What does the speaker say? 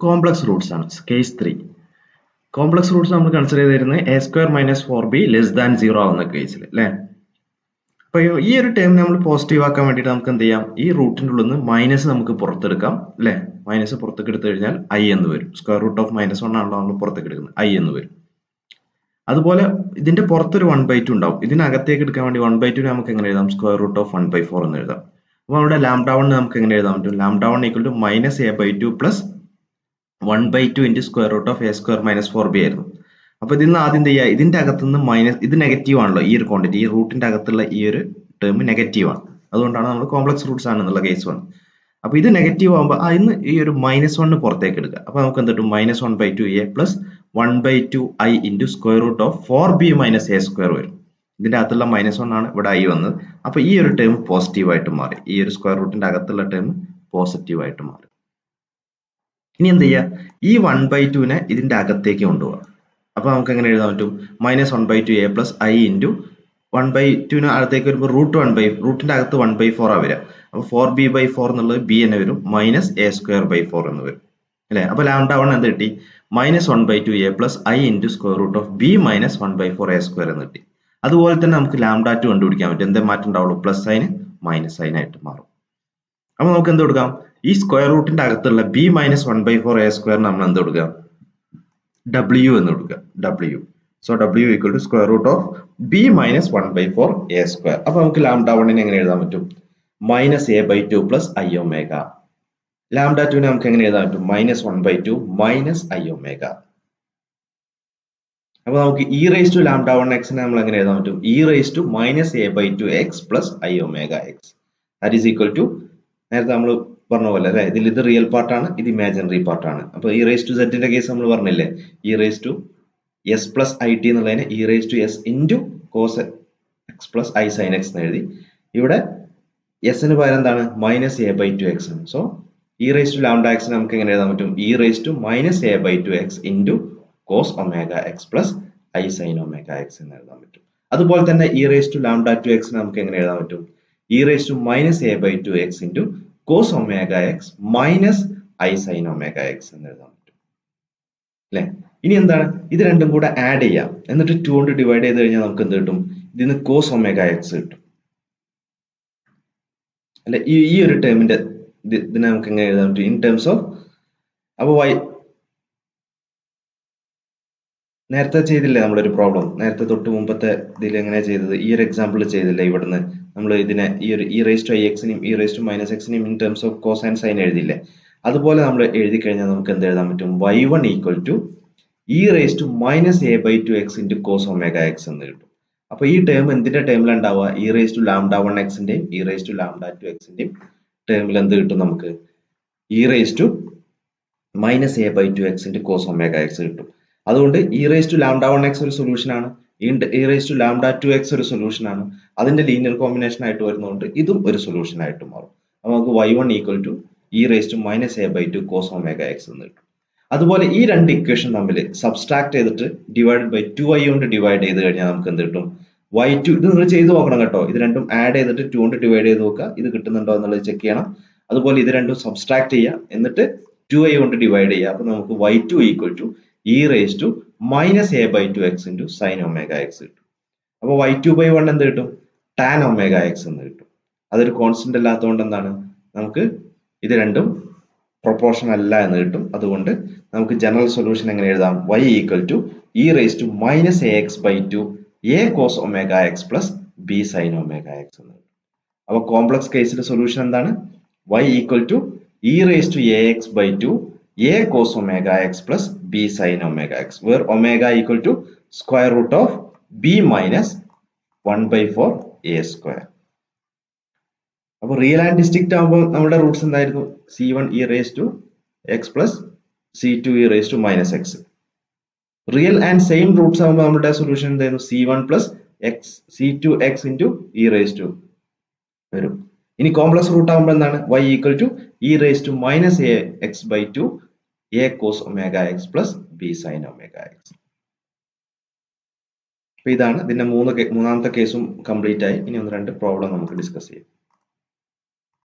Complex Roots ആണ്. Case 3 complex Roots നമ്മൾ consider ചെയ്തിരുന്നത് a² - 4b <0 ആവുന്ന കേസിൽ അല്ലേ. അപ്പൊ ഈ ഒരു ടേം നമ്മൾ പോസിറ്റീവ് ആക്കാൻ വേണ്ടിയിട്ട് നമുക്ക് എന്ത് ചെയ്യാം, ഈ റൂട്ടിന്റെ ഉള്ളിൽ നിന്ന് മൈനസ് നമുക്ക് പുറത്തെടുക്കാം അല്ലെ. മൈനസ് പുറത്തേക്ക് എടുത്തു കഴിഞ്ഞാൽ i എന്ന് വരും. √(-1) ആണല്ലോ നമ്മൾ പുറത്തേക്ക് എടുക്കുന്നത്, i എന്ന് വരും. അതുപോലെ ഇതിന്റെ പുറത്തൊരു 1/2 ഉണ്ടാവും. ഇതിനകത്തേക്ക് എടുക്കാൻ വേണ്ടി 1/2 നമുക്ക് എങ്ങനെ എഴുതാം, √(1/4) എന്ന് എഴുതാം. അപ്പൊ അവിടെ λ1 നമുക്ക് എങ്ങനെ എഴുതാൻ പറ്റും, λ1 = -a/2 + 1/2 × √(a² - 4b) ആയിരുന്നു. അപ്പൊ ഇതിൽ നിന്ന് ആദ്യം എന്ത് ചെയ്യുക, ഇതിന്റെ അകത്തുനിന്ന് മൈനസ്, ഇത് നെഗറ്റീവ് ആണല്ലോ, ഈ ഒരു ക്വാണ്ടിറ്റി, ഈ റൂട്ടിന്റെ അകത്തുള്ള ഈ ഒരു ടേം നെഗറ്റീവ് ആണ്. അതുകൊണ്ടാണ് നമ്മൾ കോംപ്ലക്സ് റൂട്ട്സ് ആണെന്നുള്ള കേസ് വന്നത്. അപ്പൊ ഇത് നെഗറ്റീവ് ആകുമ്പോൾ അതിന് ഈ ഒരു -1 പുറത്തേക്ക് എടുക്കുക. അപ്പൊ നമുക്ക് എന്ത് കിട്ടും, -1/2a + 1/2i × √4b - a² വരും. ഇതിന്റെ അകത്തുള്ള -1 ആണ് ഇവിടെ i വന്നത്. അപ്പൊ ഈ ഒരു ടേം പോസിറ്റീവ് ആയിട്ട് മാറി, ഈ ഒരു സ്ക്വയർ റൂട്ടിന്റെ അകത്തുള്ള ടേം പോസിറ്റീവ് ആയിട്ട് മാറി. ഇനി എന്ത് ചെയ്യുക, ഈ 1/2 ഇതിന്റെ അകത്തേക്ക് കൊണ്ടുപോകാം. അപ്പൊ നമുക്ക് എങ്ങനെ എഴുതാൻ പറ്റും, -1/2a + i × 1/2 അകത്തേക്ക് വരുമ്പോൾ റൂട്ടിന്റെ അകത്ത് 1/4 ആ വരിക. അപ്പൊ 4b/4 എന്നുള്ളത് b തന്നെ വരും, -a²/4 എന്ന് വരും അല്ലെ. അപ്പൊ λ1 എന്ത് കിട്ടി, -1/2a + i × √b - 1/4a² എന്ന് കിട്ടി. അതുപോലെ തന്നെ നമുക്ക് λ2 കണ്ടുപിടിക്കാൻ പറ്റും. എന്താ മാറ്റം ഉണ്ടാവുള്ളൂ, പ്ലസ് സൈൻ മൈനസ് സൈൻ ആയിട്ട് മാറും. അപ്പൊ നമുക്ക് എന്ത് കൊടുക്കാം, ഈ സ്ക്വയർ റൂട്ടിന്റെ അകത്തുള്ള b - 1/4a² നമ്മൾ എന്ത് കൊടുക്കുക, w എന്ന് കൊടുക്കുക, w. So w = √(b - 1/4a². അപ്പൊ നമുക്ക് λ1 എങ്ങനെ എഴുതാൻ പറ്റും, -a/2 + iω. λ2 നമുക്ക് എങ്ങനെ എഴുതാൻ പറ്റും, -1/2 - iω. അപ്പൊ നമുക്ക് e⁻λ1x നമ്മൾ എങ്ങനെ എഴുതാൻ പറ്റും, e⁻−a/2x + iωx. That is equal to, നേരത്തെ നമ്മൾ പറഞ്ഞ പോലെ അല്ലെ, ഇതിൽ ഇത് റിയൽ പാർട്ടാണ്, ഇത് ഇമാജിനറി പാർട്ടാണ്. അപ്പൊ e⁻z ന്റെ കേസ് നമ്മൾ പറഞ്ഞില്ലേ, e⁻s + it എന്നുള്ളതിനെ e⁻s × cos x + i sin x എന്ന് എഴുതി. ഇവിടെ s ന് പകരം എന്താണ്, -a/2x ആണ്. സോ e⁻λx നമുക്ക് എങ്ങനെ എഴുതാൻ പറ്റും, e⁻−a/2x × cos ωx + i sin ωx എന്ന് എഴുതാൻ പറ്റും. അതുപോലെ തന്നെ e⁻λ2x നമുക്ക് എങ്ങനെ എഴുതാൻ പറ്റും, e⁻−a/2x × cos ωx - i sin ωx എന്ന് എഴുതാൻ പറ്റും അല്ലെ. ഇനി എന്താണ്, ഇത് രണ്ടും കൂടെ ആഡ് ചെയ്യാം, എന്നിട്ട് 2 കൊണ്ട് ഡിവൈഡ് ചെയ്ത് കഴിഞ്ഞാൽ നമുക്ക് എന്ത് കിട്ടും, ഇതിന് cos ωx കിട്ടും അല്ലെ. ഈ ഒരു ടേമിന്റെ ഇതിനെ നമുക്ക് എങ്ങനെ എഴുതാൻ പറ്റും, ഇൻ ടേംസ് ഓഫ്, അപ്പൊ നേരത്തെ ചെയ്തില്ലേ നമ്മളൊരു പ്രോബ്ലം, നേരത്തെ തൊട്ട് മുമ്പത്തെ ഇതിൽ എങ്ങനെ ചെയ്തത്, ഈ ഒരു എക്സാമ്പിൾ ചെയ്തില്ലേ, ഇവിടുന്ന് നമ്മൾ ഇതിനെ ഈ ഒരു e⁻ixനെയും e⁻−x in terms of cos and sine എഴുതില്ലേ. അതുപോലെ നമ്മൾ എഴുതി കഴിഞ്ഞാൽ നമുക്ക് എന്ത് എഴുതാൻ പറ്റും, y1 = e⁻−a/2x × cos ωx എന്ന് കിട്ടും. അപ്പൊ ഈ ടേം എന്തിന്റെ ടേമിലാണ് ഉണ്ടാവുക, e⁻λ1x ന്റെയും e⁻λ2x ടേമിൽ എന്ത് കിട്ടും, നമുക്ക് e⁻−a/2x × cos ωx കിട്ടും. അതുകൊണ്ട് e⁻λ1x ഒരു സൊല്യൂഷൻ ആണ്, e⁻λ2x ഒരു സൊല്യൂഷൻ ആണ്. അതിന്റെ ലീനിയർ കോമ്പിനേഷൻ ആയിട്ട് വരുന്നതുകൊണ്ട് ഇതും ഒരു സൊല്യൂഷൻ ആയിട്ട് മാറും. അപ്പൊ നമുക്ക് y1 = e⁻−a/2 cos ωx എന്ന് കിട്ടും. അതുപോലെ ഈ രണ്ട് ഇക്വേഷൻ തമ്മിൽ സബ്സ്ട്രാക്ട് ചെയ്തിട്ട് /2i കൊണ്ട് ഡിവൈഡ് ചെയ്ത് കഴിഞ്ഞാൽ നമുക്ക് എന്ത് കിട്ടും, y2, ഇത് നിങ്ങൾ ചെയ്ത് നോക്കണം കേട്ടോ, ഇത് രണ്ടും ആഡ് ചെയ്തിട്ട് 2 കൊണ്ട് ഡിവൈഡ് ചെയ്ത് നോക്കുക, ഇത് കിട്ടുന്നുണ്ടോ എന്നുള്ളത് ചെക്ക് ചെയ്യണം. അതുപോലെ ഇത് രണ്ടും സബ്സ്ട്രാക്ട് ചെയ്യുക, എന്നിട്ട് 2i കൊണ്ട് ഡിവൈഡ് ചെയ്യുക. അപ്പൊ നമുക്ക് y2 = e⁻−a/2x × sin ωx കിട്ടും. അപ്പൊ y2/1 എന്ത് കിട്ടും, tan ωx എന്ന് കിട്ടും. അതൊരു കോൺസ്റ്റന്റ് അല്ലാത്തതുകൊണ്ട് എന്താണ്, നമുക്ക് ഇത് രണ്ടും പ്രൊപ്പോർഷൻ അല്ല എന്ന് കിട്ടും. അതുകൊണ്ട് നമുക്ക് ജനറൽ സൊല്യൂഷൻ എങ്ങനെ എഴുതാം, y = e⁻−ax/2 a cos ωx + b sin ωx എന്ന് കിട്ടും. അപ്പൊ കോംപ്ലക്സ് കേസിലെ സൊല്യൂഷൻ എന്താണ്, y = e⁻ax/2 a cos ωx + b sin ωx, where ω = √b - 1/4a². അപ്പൊ റിയൽ ആൻഡ് ഡിസ്റ്റിങ്ക്റ്റ് ആകുമ്പോൾ നമ്മുടെ റൂട്ട്സ് എന്തായിരുന്നു, c1 e⁻x + c2 e⁻−x. Real and same Roots ആകുമ്പോൾ നമ്മുടെ സൊല്യൂഷൻ എന്തായിരുന്നു, c1 + c2x × e⁻ വരും. ഇനി കോംപ്ലക്സ് റൂട്ട് ആകുമ്പോൾ എന്താണ്, y = e⁻−ax/2 a cos ωx + b sin ωx. അപ്പൊ ഇതാണ് ഇതിന്റെ മൂന്നാമത്തെ കേസും കംപ്ലീറ്റ് ആയി. ഇനി ഒന്ന് രണ്ട് പ്രോബ്ലം നമുക്ക് ഡിസ്കസ് ചെയ്യാം.